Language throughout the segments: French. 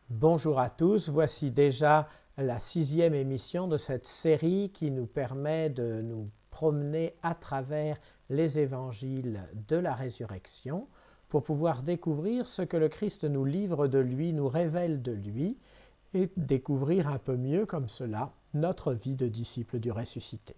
Bonjour à tous, voici déjà la 6e émission de cette série qui nous permet de nous promener à travers les évangiles de la résurrection pour pouvoir découvrir ce que le Christ nous livre de lui, nous révèle de lui et découvrir un peu mieux comme cela notre vie de disciple du ressuscité.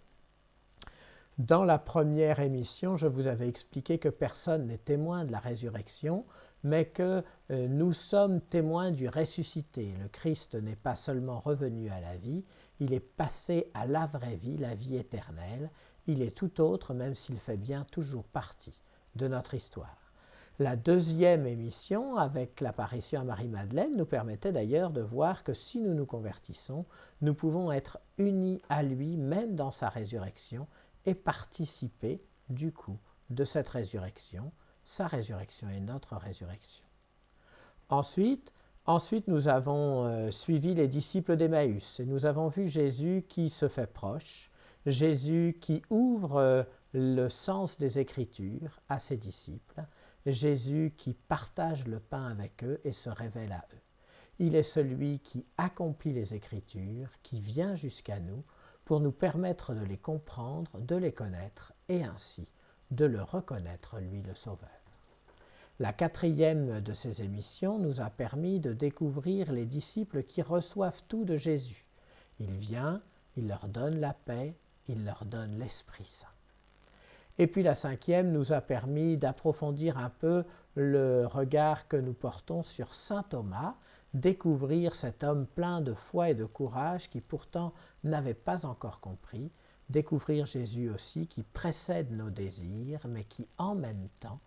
Dans la première émission, je vous avais expliqué que personne n'est témoin de la résurrection, mais que nous sommes témoins du ressuscité. Le Christ n'est pas seulement revenu à la vie, il est passé à la vraie vie, la vie éternelle. Il est tout autre, même s'il fait bien toujours partie de notre histoire. La deuxième émission, avec l'apparition à Marie-Madeleine, nous permettait d'ailleurs de voir que si nous nous convertissons, nous pouvons être unis à lui, même dans sa résurrection, et participer, du coup, de cette résurrection. Sa résurrection est notre résurrection. Ensuite nous avons suivi les disciples d'Emmaüs et nous avons vu Jésus qui se fait proche, Jésus qui ouvre le sens des Écritures à ses disciples, Jésus qui partage le pain avec eux et se révèle à eux. Il est celui qui accomplit les Écritures, qui vient jusqu'à nous pour nous permettre de les comprendre, de les connaître et ainsi de le reconnaître, lui le Sauveur. La 4e de ces émissions nous a permis de découvrir les disciples qui reçoivent tout de Jésus. Il vient, il leur donne la paix, il leur donne l'Esprit Saint. Et puis la 5e nous a permis d'approfondir un peu le regard que nous portons sur saint Thomas, découvrir cet homme plein de foi et de courage qui pourtant n'avait pas encore compris, découvrir Jésus aussi qui précède nos désirs, mais qui en même temps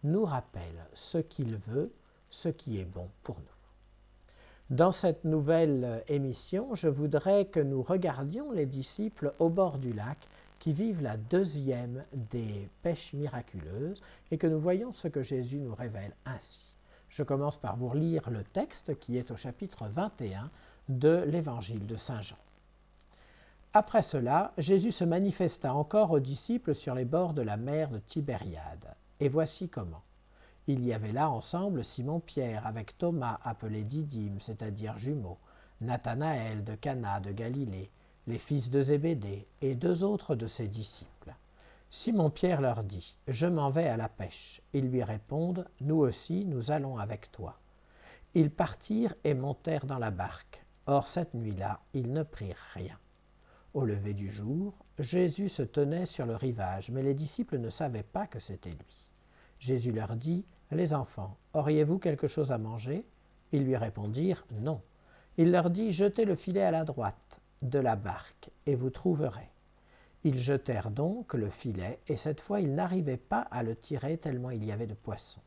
nous rappelle ce qu'il veut, ce qui est bon pour nous. Dans cette nouvelle émission, je voudrais que nous regardions les disciples au bord du lac qui vivent la 2e des pêches miraculeuses et que nous voyons ce que Jésus nous révèle ainsi. Je commence par vous lire le texte qui est au chapitre 21 de l'évangile de Saint Jean. Après cela, Jésus se manifesta encore aux disciples sur les bords de la mer de Tibériade. Et voici comment. Il y avait là ensemble Simon-Pierre avec Thomas appelé Didyme, c'est-à-dire jumeaux, Nathanaël de Cana de Galilée, les fils de Zébédée et 2 autres de ses disciples. Simon-Pierre leur dit « Je m'en vais à la pêche ». Ils lui répondent « Nous aussi, nous allons avec toi ». Ils partirent et montèrent dans la barque. Or, cette nuit-là, ils ne prirent rien. Au lever du jour, Jésus se tenait sur le rivage, mais les disciples ne savaient pas que c'était lui. Jésus leur dit « Les enfants, auriez-vous quelque chose à manger ?» Ils lui répondirent « Non ». Il leur dit « Jetez le filet à la droite de la barque, et vous trouverez. » Ils jetèrent donc le filet, et cette fois ils n'arrivaient pas à le tirer tellement il y avait de poissons.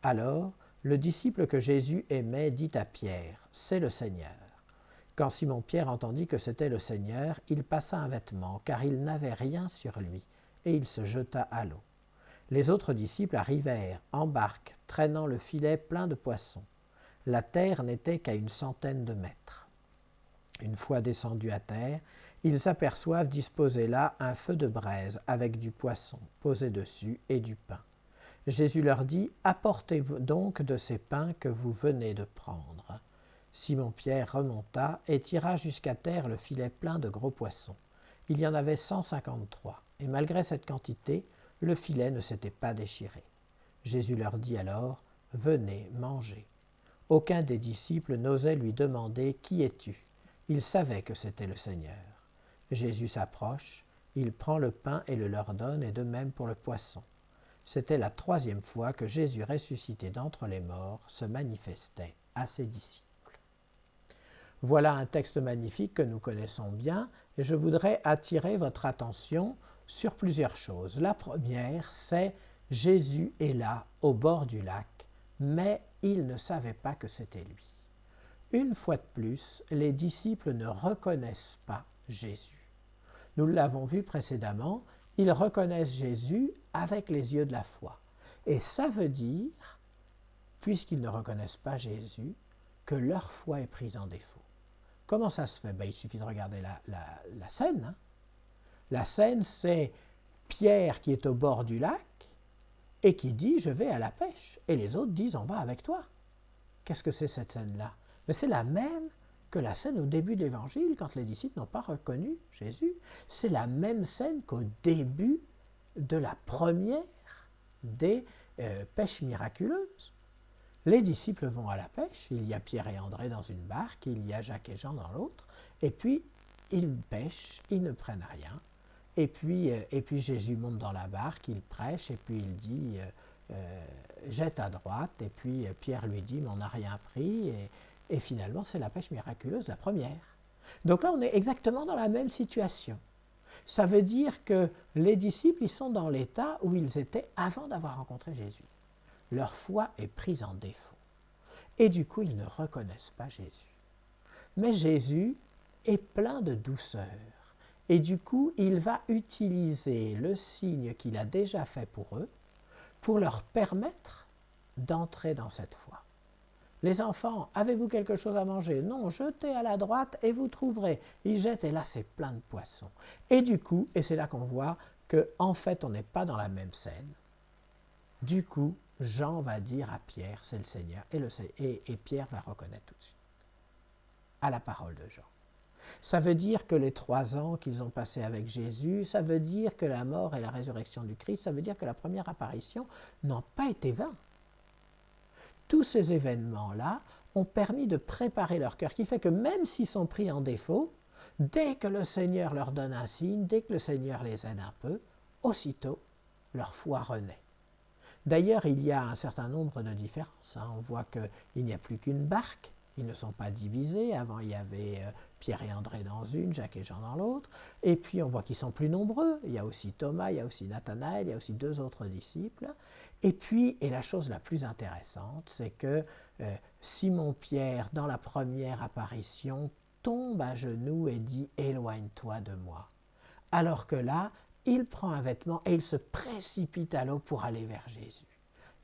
Alors, le disciple que Jésus aimait dit à Pierre « C'est le Seigneur ». Quand Simon-Pierre entendit que c'était le Seigneur, il passa un vêtement, car il n'avait rien sur lui, et il se jeta à l'eau. Les autres disciples arrivèrent, en barque, traînant le filet plein de poissons. La terre n'était qu'à 100 de mètres. Une fois descendus à terre, ils aperçoivent disposé là un feu de braise avec du poisson posé dessus et du pain. Jésus leur dit « Apportez donc de ces pains que vous venez de prendre. » Simon-Pierre remonta et tira jusqu'à terre le filet plein de gros poissons. Il y en avait 153, et malgré cette quantité, le filet ne s'était pas déchiré. Jésus leur dit alors « Venez, mangez. » Aucun des disciples n'osait lui demander « Qui es-tu » Il savait que c'était le Seigneur. Jésus s'approche, il prend le pain et le leur donne, et de même pour le poisson. C'était la 3e fois que Jésus ressuscité d'entre les morts se manifestait à ses disciples. Voilà un texte magnifique que nous connaissons bien, et je voudrais attirer votre attention sur plusieurs choses. La première, c'est Jésus est là, au bord du lac, mais il ne savait pas que c'était lui. Une fois de plus, les disciples ne reconnaissent pas Jésus. Nous l'avons vu précédemment, ils reconnaissent Jésus avec les yeux de la foi. Et ça veut dire, puisqu'ils ne reconnaissent pas Jésus, que leur foi est prise en défaut. Comment ça se fait ? Il suffit de regarder la scène. Hein. La scène, c'est Pierre qui est au bord du lac et qui dit « Je vais à la pêche ». Et les autres disent « On va avec toi ». Qu'est-ce que c'est cette scène-là ? Mais c'est la même que la scène au début de l'Évangile, quand les disciples n'ont pas reconnu Jésus. C'est la même scène qu'au début de la première des pêches miraculeuses. Les disciples vont à la pêche, il y a Pierre et André dans une barque, il y a Jacques et Jean dans l'autre, et puis ils pêchent, ils ne prennent rien. Et puis Jésus monte dans la barque, il prêche, et puis il dit jette à droite, et puis Pierre lui dit mais on n'a rien pris, et finalement c'est la pêche miraculeuse, la première. Donc là on est exactement dans la même situation. Ça veut dire que les disciples ils sont dans l'état où ils étaient avant d'avoir rencontré Jésus. Leur foi est prise en défaut. Et du coup ils ne reconnaissent pas Jésus. Mais Jésus est plein de douceur. Et du coup, il va utiliser le signe qu'il a déjà fait pour eux pour leur permettre d'entrer dans cette foi. Les enfants, avez-vous quelque chose à manger? Non, jetez à la droite et vous trouverez. Ils jettent et là, c'est plein de poissons. Et du coup, et c'est là qu'on voit qu'en fait, on n'est pas dans la même scène. Du coup, Jean va dire à Pierre, c'est le Seigneur, et Pierre va reconnaître tout de suite à la parole de Jean. Ça veut dire que les 3 ans qu'ils ont passés avec Jésus, ça veut dire que la mort et la résurrection du Christ, ça veut dire que la première apparition n'ont pas été vains. Tous ces événements-là ont permis de préparer leur cœur, qui fait que même s'ils sont pris en défaut, dès que le Seigneur leur donne un signe, dès que le Seigneur les aide un peu, aussitôt, leur foi renaît. D'ailleurs, il y a un certain nombre de différences. On voit qu'il n'y a plus qu'une barque. Ils ne sont pas divisés. Avant, il y avait Pierre et André dans une, Jacques et Jean dans l'autre. Et puis, on voit qu'ils sont plus nombreux. Il y a aussi Thomas, il y a aussi Nathanaël, il y a aussi 2 autres disciples. Et puis, et la chose la plus intéressante, c'est que Simon-Pierre, dans la première apparition, tombe à genoux et dit « Éloigne-toi de moi ». Alors que là, il prend un vêtement et il se précipite à l'eau pour aller vers Jésus.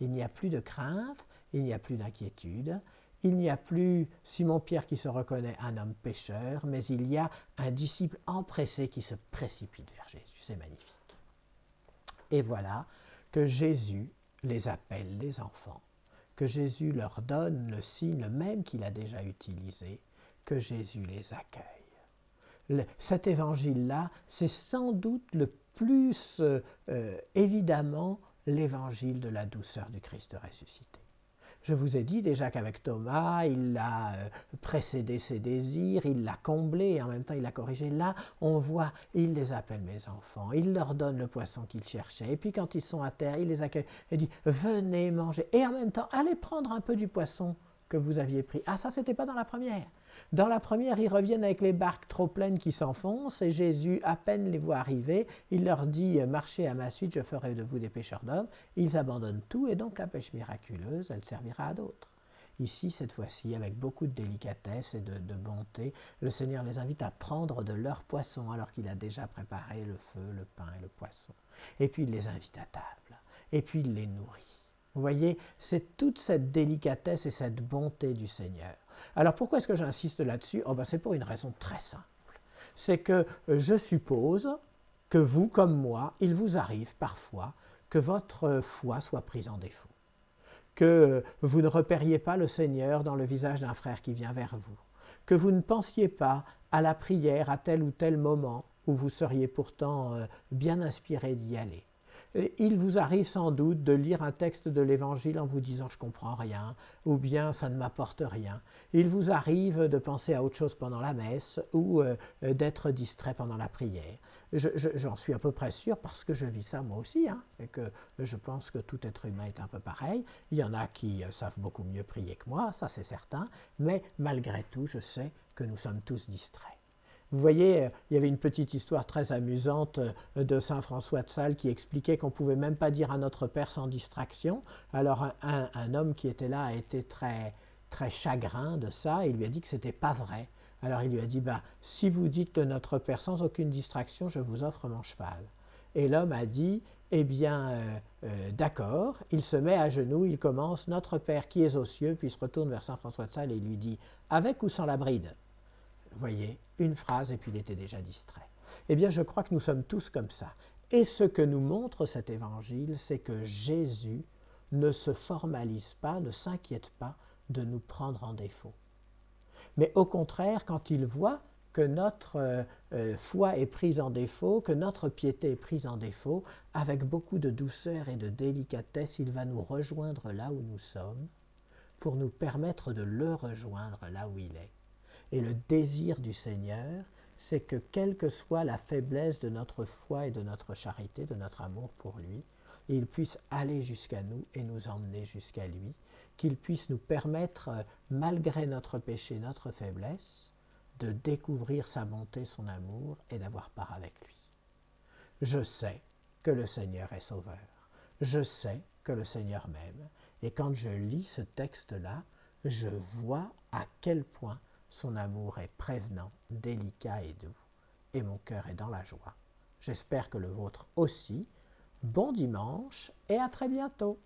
Il n'y a plus de crainte, il n'y a plus d'inquiétude. Il n'y a plus Simon-Pierre qui se reconnaît un homme pécheur, mais il y a un disciple empressé qui se précipite vers Jésus. C'est magnifique. Et voilà que Jésus les appelle les enfants, que Jésus leur donne le signe même qu'il a déjà utilisé, que Jésus les accueille. Cet évangile-là, c'est sans doute le plus évidemment l'évangile de la douceur du Christ ressuscité. Je vous ai dit déjà qu'avec Thomas, il a précédé ses désirs, il l'a comblé et en même temps il l'a corrigé. Là, on voit, il les appelle mes enfants, il leur donne le poisson qu'ils cherchaient. Et puis quand ils sont à terre, il les accueille et dit « Venez manger ». Et en même temps, allez prendre un peu du poisson que vous aviez pris. Ah, ça, c'était pas dans la première. Dans la première, ils reviennent avec les barques trop pleines qui s'enfoncent et Jésus, à peine les voit arriver, il leur dit « Marchez à ma suite, je ferai de vous des pêcheurs d'hommes ». Ils abandonnent tout et donc la pêche miraculeuse, elle servira à d'autres. Ici, cette fois-ci, avec beaucoup de délicatesse et de bonté, le Seigneur les invite à prendre de leur poisson alors qu'il a déjà préparé le feu, le pain et le poisson. Et puis il les invite à table. Et puis il les nourrit. Vous voyez, c'est toute cette délicatesse et cette bonté du Seigneur. Alors pourquoi est-ce que j'insiste là-dessus? C'est pour une raison très simple. C'est que je suppose que vous, comme moi, il vous arrive parfois que votre foi soit prise en défaut. Que vous ne repériez pas le Seigneur dans le visage d'un frère qui vient vers vous. Que vous ne pensiez pas à la prière à tel ou tel moment où vous seriez pourtant bien inspiré d'y aller. Il vous arrive sans doute de lire un texte de l'Évangile en vous disant « je ne comprends rien » ou bien « ça ne m'apporte rien ». Il vous arrive de penser à autre chose pendant la messe ou d'être distrait pendant la prière. J'en suis à peu près sûr parce que je vis ça moi aussi, et que je pense que tout être humain est un peu pareil. Il y en a qui savent beaucoup mieux prier que moi, ça c'est certain, mais malgré tout, je sais que nous sommes tous distraits. Vous voyez, il y avait une petite histoire très amusante de saint François de Sales qui expliquait qu'on ne pouvait même pas dire à notre Père sans distraction. Alors un homme qui était là a été très, très chagrin de ça et il lui a dit que ce n'était pas vrai. Alors il lui a dit, si vous dites le Notre Père sans aucune distraction, je vous offre mon cheval. Et l'homme a dit, d'accord, il se met à genoux, il commence, Notre Père qui es aux cieux, puis il se retourne vers saint François de Sales et il lui dit, avec ou sans la bride? Vous voyez, une phrase et puis il était déjà distrait. Eh bien, je crois que nous sommes tous comme ça. Et ce que nous montre cet évangile, c'est que Jésus ne se formalise pas, ne s'inquiète pas de nous prendre en défaut. Mais au contraire, quand il voit que notre foi est prise en défaut, que notre piété est prise en défaut, avec beaucoup de douceur et de délicatesse, il va nous rejoindre là où nous sommes pour nous permettre de le rejoindre là où il est. Et le désir du Seigneur, c'est que quelle que soit la faiblesse de notre foi et de notre charité, de notre amour pour lui, il puisse aller jusqu'à nous et nous emmener jusqu'à lui, qu'il puisse nous permettre, malgré notre péché, notre faiblesse, de découvrir sa bonté, son amour et d'avoir part avec lui. Je sais que le Seigneur est sauveur. Je sais que le Seigneur m'aime. Et quand je lis ce texte-là, je vois à quel point son amour est prévenant, délicat et doux. Et mon cœur est dans la joie. J'espère que le vôtre aussi. Bon dimanche et à très bientôt.